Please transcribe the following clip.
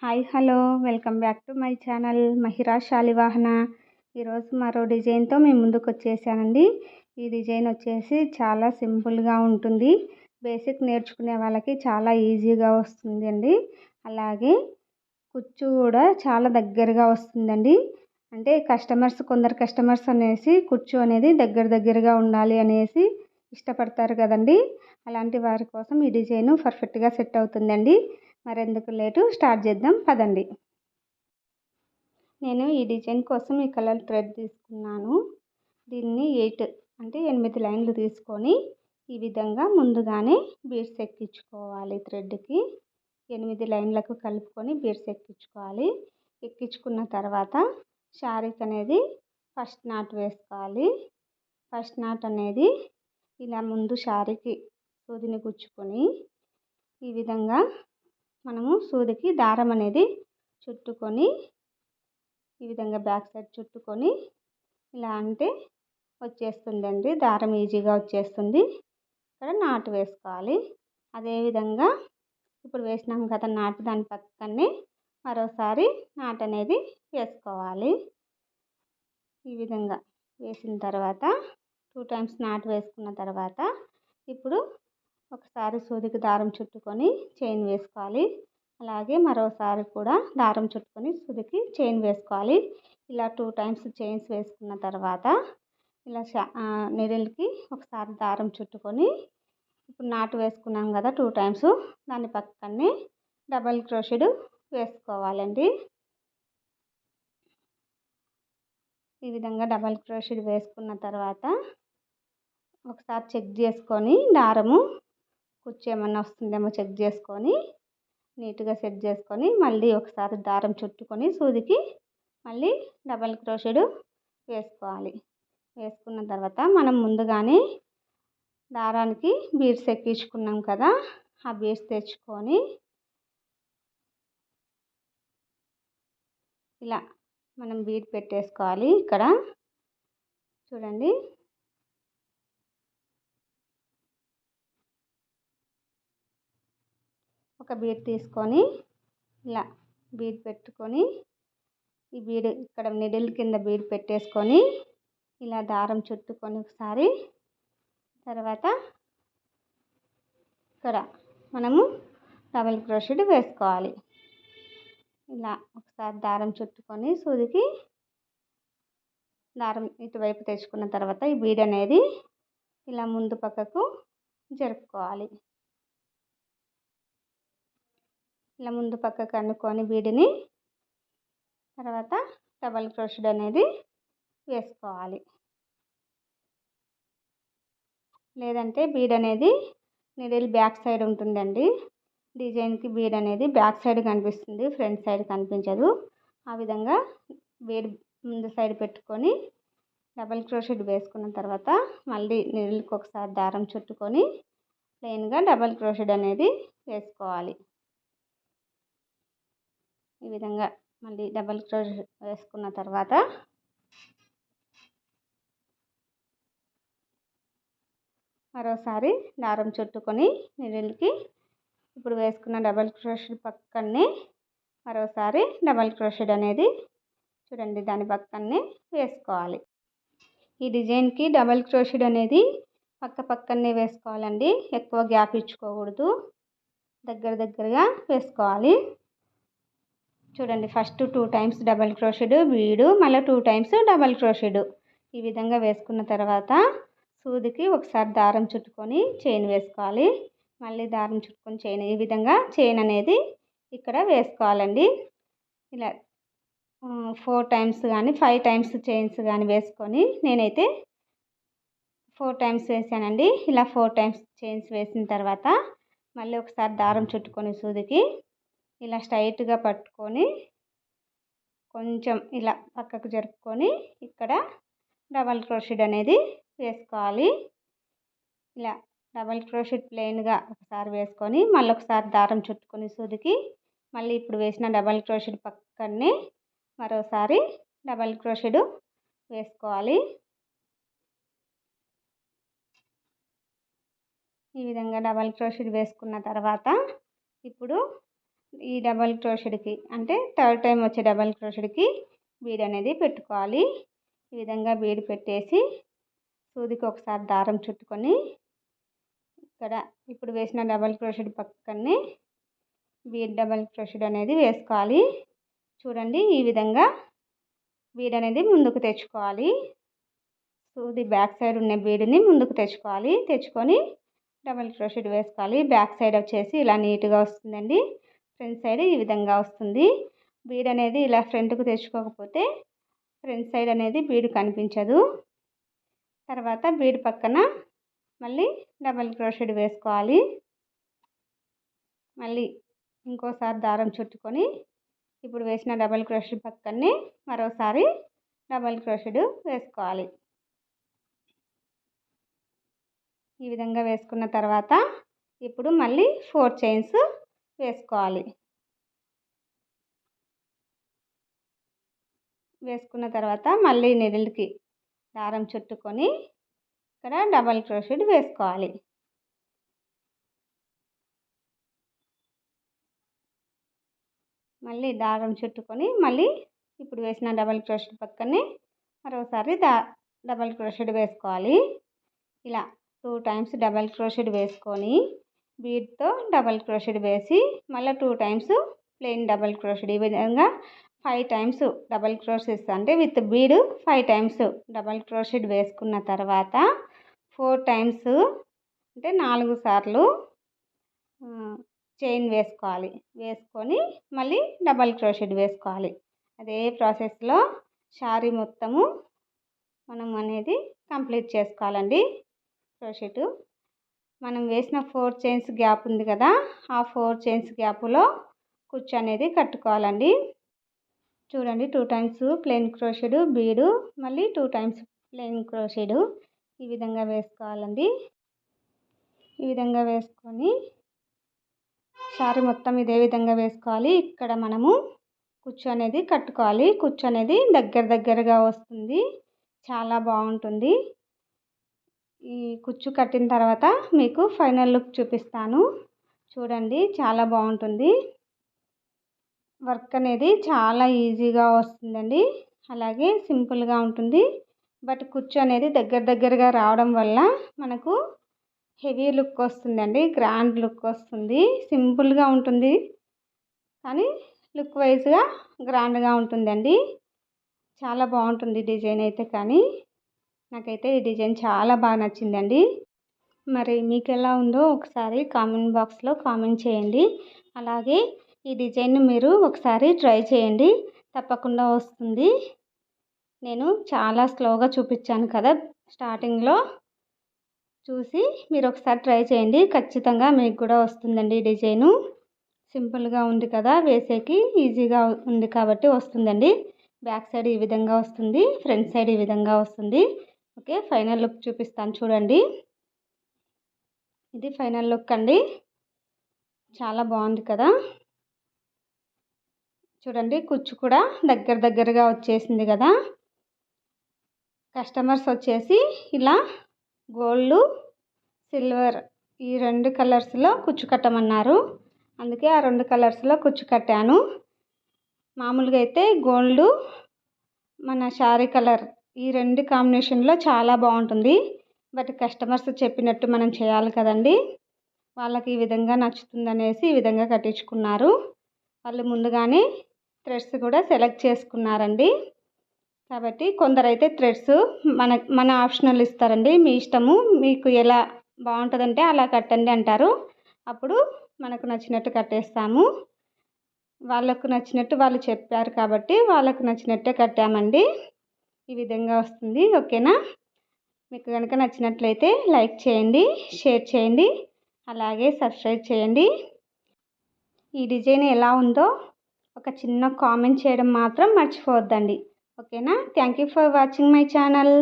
Hi hello welcome back to my channel Mahira Shalivahana. ఈరోజు మరో డిజైన్తో మీ ముందుకు వచ్చేసానండి. ఈ డిజైన్ వచ్చేసి చాలా సింపుల్గా ఉంటుంది. బేసిక్ నేర్చుకునే వాళ్ళకి చాలా ఈజీగా వస్తుందండి. అలాగే కుచ్చు కూడా చాలా దగ్గరగా వస్తుందండి. అంటే కొందరు కస్టమర్స్ అనేసి కుచ్చు అనేది దగ్గరగా ఉండాలి అనేసి ఇష్టపడతారు కదండి. అలాంటి వారి కోసం ఈ డిజైన్ పర్ఫెక్ట్గా సెట్ అవుతుందండి. మరెందుకు లేటు, స్టార్ట్ చేద్దాం పదండి. నేను ఈ డిజైన్ కోసం ఈ కలర్ థ్రెడ్ తీసుకున్నాను. దీన్ని 8 లైన్లు తీసుకొని ఈ విధంగా ముందుగానే బీడ్స్ ఎక్కించుకోవాలి. థ్రెడ్కి 8 లైన్లకు కలుపుకొని బీడ్స్ ఎక్కించుకోవాలి. ఎక్కించుకున్న తర్వాత శారీకి అనేది ఫస్ట్ నాట్ వేసుకోవాలి. ఫస్ట్ నాట్ అనేది ఇలా ముందు శారీకి సూదిని గుచ్చుకొని ఈ విధంగా మనము సూదికి దారం అనేది చుట్టుకొని ఈ విధంగా బ్యాక్ సైడ్ చుట్టుకొని ఇలా అంటే వచ్చేస్తుందండి. దారం ఈజీగా వచ్చేస్తుంది. ఇక్కడ నాటు వేసుకోవాలి. అదేవిధంగా ఇప్పుడు వేసినాం కదా నాటు, దాని పక్కనే మరోసారి నాటు అనేది వేసుకోవాలి. ఈ విధంగా వేసిన తర్వాత 2 టైమ్స్ నాటు వేసుకున్న తర్వాత ఇప్పుడు ఒకసారి సూదికి దారం చుట్టుకొని చైన్ వేసుకోవాలి. అలాగే మరోసారి కూడా దారం చుట్టుకొని సూదికి చైన్ వేసుకోవాలి. ఇలా 2 టైమ్స్ చైన్స్ వేసుకున్న తర్వాత ఇలా నీడిల్కి ఒకసారి దారం చుట్టుకొని ఇప్పుడు నాటు వేసుకున్నాం కదా 2 టైమ్స్, దాని పక్కనే డబల్ క్రోషెడ్ వేసుకోవాలండి. ఈ విధంగా డబల్ క్రోషెడ్ వేసుకున్న తర్వాత ఒకసారి చెక్ చేసుకొని దారము కుచ్చు ఏమన్నా వస్తుందేమో చెక్ చేసుకొని నీట్గా సెట్ చేసుకొని మళ్ళీ ఒకసారి దారం చుట్టుకొని సూదికి మళ్ళీ డబల్ క్రోషెడ్ వేసుకోవాలి. వేసుకున్న తర్వాత మనం ముందుగానే దారానికి బీడ్స్ ఎక్కించుకున్నాం కదా, ఆ బీడ్స్ తెచ్చుకొని ఇలా మనం బీడ్ పెట్టేసుకోవాలి. ఇక్కడ చూడండి, ఒక బీడ్ తీసుకొని ఇలా బీడ్ పెట్టుకొని ఈ బీడ్ ఇక్కడ నిడిల్ కింద బీడ్ పెట్టేసుకొని ఇలా దారం చుట్టుకొని ఒకసారి తర్వాత ఇక్కడ మనము డబల్ క్రోషెడ్ వేసుకోవాలి. ఇలా ఒకసారి దారం చుట్టుకొని సూదికి దారం ఇటువైపు తెచ్చుకున్న తర్వాత ఈ బీడ్ అనేది ఇలా ముందు పక్కకు జరుపుకోవాలి. ఇలా ముందు పక్కకు అనుకొని బీడ్ని తర్వాత డబల్ క్రోషెడ్ అనేది వేసుకోవాలి. లేదంటే బీడ్ అనేది నిడిల్ బ్యాక్ సైడ్ ఉంటుందండి. డిజైన్కి బీడ్ అనేది బ్యాక్ సైడ్ కనిపిస్తుంది, ఫ్రంట్ సైడ్ కనిపించదు. ఆ విధంగా బీడ్ ముందు సైడ్ పెట్టుకొని డబల్ క్రోషెడ్ వేసుకున్న తర్వాత మళ్ళీ నిడిల్కి ఒకసారి దారం చుట్టుకొని ప్లెయిన్గా డబల్ క్రోషెడ్ అనేది వేసుకోవాలి. ఈ విధంగా మళ్ళీ డబల్ క్రోషెడ్ వేసుకున్న తర్వాత మరోసారి దారం చుట్టుకొని నిడిల్కి ఇప్పుడు వేసుకున్న డబల్ క్రోషెడ్ పక్కనే మరోసారి డబల్ క్రోషెడ్ అనేది చూడండి దాని పక్కనే వేసుకోవాలి. ఈ డిజైన్కి డబల్ క్రోషెడ్ అనేది పక్కనే వేసుకోవాలండి. ఎక్కువ గ్యాప్ ఇచ్చుకోకూడదు, దగ్గరగా వేసుకోవాలి. చూడండి, ఫస్ట్ 2 టైమ్స్ డబల్ క్రోషెడ్ బీడు, మళ్ళీ 2 టైమ్స్ డబల్ క్రోషెడ్ ఈ విధంగా వేసుకున్న తర్వాత సూదికి ఒకసారి దారం చుట్టుకొని చైన్ వేసుకోవాలి. మళ్ళీ దారం చుట్టుకొని చైన్, ఈ విధంగా చైన్ అనేది ఇక్కడ వేసుకోవాలండి. ఇలా 4 టైమ్స్ కానీ 5 టైమ్స్ చైన్స్ కానీ వేసుకొని నేనైతే 4 టైమ్స్ వేసానండి. ఇలా 4 టైమ్స్ చైన్స్ వేసిన తర్వాత మళ్ళీ ఒకసారి దారం చుట్టుకొని సూదికి ఇలా స్ట్రైట్గా పట్టుకొని కొంచెం ఇలా పక్కకు జరుపుకొని ఇక్కడ డబల్ క్రోషెడ్ అనేది వేసుకోవాలి. ఇలా డబల్ క్రోషెడ్ ప్లెయిన్గా ఒకసారి వేసుకొని మళ్ళీ ఒకసారి దారం చుట్టుకొని సూదికి మళ్ళీ ఇప్పుడు వేసిన డబల్ క్రోషెడ్ పక్కనే మరోసారి డబల్ క్రోషెడ్ వేసుకోవాలి. ఈ విధంగా డబల్ క్రోషెడ్ వేసుకున్న తర్వాత ఇప్పుడు ఈ డబల్ క్రోషెడ్కి అంటే థర్డ్ టైం వచ్చే డబల్ క్రోషెడ్కి బీడ్ అనేది పెట్టుకోవాలి. ఈ విధంగా బీడ్ పెట్టేసి సూదికి ఒకసారి దారం చుట్టుకొని ఇక్కడ ఇప్పుడు వేసిన డబల్ క్రోషెడ్ పక్కనే బీడ్ డబల్ క్రోషెడ్ అనేది వేసుకోవాలి. చూడండి, ఈ విధంగా బీడ్ అనేది ముందుకు తెచ్చుకోవాలి. సూది బ్యాక్ సైడ్ ఉన్న బీడ్ని ముందుకు తెచ్చుకొని డబల్ క్రోషెడ్ వేసుకోవాలి. బ్యాక్ సైడ్ వచ్చేసి ఇలా నీట్గా వస్తుందండి. ఫ్రంట్ సైడ్ ఈ విధంగా వస్తుంది. బీడ్ అనేది ఇలా ఫ్రంట్కు తెచ్చుకోకపోతే ఫ్రంట్ సైడ్ అనేది బీడ్ కనిపించదు. తర్వాత బీడ్ పక్కన మళ్ళీ డబల్ క్రోషెడ్ వేసుకోవాలి. మళ్ళీ ఇంకోసారి దారం చుట్టుకొని ఇప్పుడు వేసిన డబల్ క్రోషెడ్ పక్కనే మరోసారి డబల్ క్రోషెడ్ వేసుకోవాలి. ఈ విధంగా వేసుకున్న తర్వాత ఇప్పుడు మళ్ళీ 4 చైన్స్ వేసుకోవాలి. వేసుకున్న తర్వాత మళ్ళీ నీడిల్కి దారం చుట్టుకొని ఇక్కడ డబల్ క్రోషెడ్ వేసుకోవాలి. మళ్ళీ దారం చుట్టుకొని మళ్ళీ ఇప్పుడు వేసిన డబల్ క్రోషెడ్ పక్కనే మరోసారి డబల్ క్రోషెడ్ వేసుకోవాలి. ఇలా 2 టైమ్స్ డబల్ క్రోషెడ్ వేసుకొని బీడ్తో డబల్ క్రోషెడ్ వేసి మళ్ళీ 2 టైమ్స్ ప్లెయిన్ డబల్ క్రోషెడ్, ఈ విధంగా 5 టైమ్స్ డబల్ క్రోషెడ్స్ అంటే విత్ బీడ్ 5 టైమ్స్ డబల్ క్రోషెడ్ వేసుకున్న తర్వాత 4 టైమ్స్ అంటే 4 సార్లు చైన్ వేసుకోవాలి. వేసుకొని మళ్ళీ డబల్ క్రోషెడ్ వేసుకోవాలి. అదే ప్రాసెస్లో శారీ మొత్తము మనం అనేది కంప్లీట్ చేసుకోవాలండి. క్రోషెట్ మనం వేసిన 4 చైన్స్ గ్యాప్ ఉంది కదా, ఆ 4 చైన్స్ గ్యాప్లో కుచ్చు అనేది కట్టుకోవాలండి. చూడండి, 2 టైమ్స్ ప్లెయిన్ క్రోషెడ్ బీడు, మళ్ళీ 2 టైమ్స్ ప్లెయిన్ క్రోషెడ్ ఈ విధంగా వేసుకోవాలండి. ఈ విధంగా వేసుకొని శారీ మొత్తం ఇదే విధంగా వేసుకోవాలి. ఇక్కడ మనము కుచ్చు అనేది కట్టుకోవాలి. కుచ్చు అనేది దగ్గరగా వస్తుంది, చాలా బాగుంటుంది. ఈ కుచ్చు కట్టిన తర్వాత మీకు ఫైనల్ లుక్ చూపిస్తాను. చూడండి, చాలా బాగుంటుంది. వర్క్ అనేది చాలా ఈజీగా వస్తుందండి, అలాగే సింపుల్గా ఉంటుంది. బట్ కుచ్చు అనేది దగ్గరగా రావడం వల్ల మనకు హెవీ లుక్ వస్తుందండి, గ్రాండ్ లుక్ వస్తుంది. సింపుల్గా ఉంటుంది కానీ లుక్ వైజ్గా గ్రాండ్గా ఉంటుందండి. చాలా బాగుంటుంది డిజైన్ అయితే. కానీ నాకైతే ఈ డిజైన్ చాలా బాగా నచ్చిందండి. మరి మీకు ఎలా ఉందో ఒకసారి కామెంట్ బాక్స్లో కామెంట్ చేయండి. అలాగే ఈ డిజైన్ మీరు ఒకసారి ట్రై చేయండి, తప్పకుండా వస్తుంది. నేను చాలా స్లోగా చూపించాను కదా, స్టార్టింగ్లో చూసి మీరు ఒకసారి ట్రై చేయండి, ఖచ్చితంగా మీకు కూడా వస్తుందండి. డిజైను సింపుల్గా ఉంది కదా, వేసేకి ఈజీగా ఉంది కాబట్టి వస్తుందండి. బ్యాక్ సైడ్ ఈ విధంగా వస్తుంది, ఫ్రంట్ సైడ్ ఈ విధంగా వస్తుంది. ఓకే, ఫైనల్ లుక్ చూపిస్తాను చూడండి. ఇది ఫైనల్ లుక్ అండి, చాలా బాగుంది కదా. చూడండి, కుచ్చు కూడా దగ్గరగా వచ్చేసింది కదా. కస్టమర్స్ వచ్చేసి ఇలా గోల్డ్, సిల్వర్ ఈ 2 కలర్స్లో కుచ్చు కట్టమన్నారు, అందుకే ఆ 2 కలర్స్లో కుచ్చు కట్టాను. మామూలుగా అయితే గోల్డ్, మన శారీ కలర్ ఈ 2 కాంబినేషన్లో చాలా బాగుంటుంది. బట్ కస్టమర్స్ చెప్పినట్టు మనం చేయాలి కదండి, వాళ్ళకి ఈ విధంగా నచ్చుతుందనేసి ఈ విధంగా కట్టించుకున్నారు. వాళ్ళు ముందుగానే థ్రెడ్స్ కూడా సెలెక్ట్ చేసుకున్నారండి. కాబట్టి కొందరైతే థ్రెడ్స్ మన ఆప్షనల్ ఇస్తారండి, మీ ఇష్టము, మీకు ఎలా బాగుంటుందంటే అలా కట్టండి అంటారు. అప్పుడు మనకు నచ్చినట్టు కట్టేస్తాము. వాళ్ళకు నచ్చినట్టు వాళ్ళు చెప్పారు కాబట్టి వాళ్ళకు నచ్చినట్టే కట్టామండి. ఈ విధంగా వస్తుంది. ఓకేనా, మీకు కనుక నచ్చినట్లయితే లైక్ చేయండి, షేర్ చేయండి, అలాగే సబ్స్క్రైబ్ చేయండి. ఈ డిజైన్ ఎలా ఉందో ఒక చిన్న కామెంట్ చేయడం మాత్రం మర్చిపోవద్దండి. ఓకేనా, thank you for watching my channel.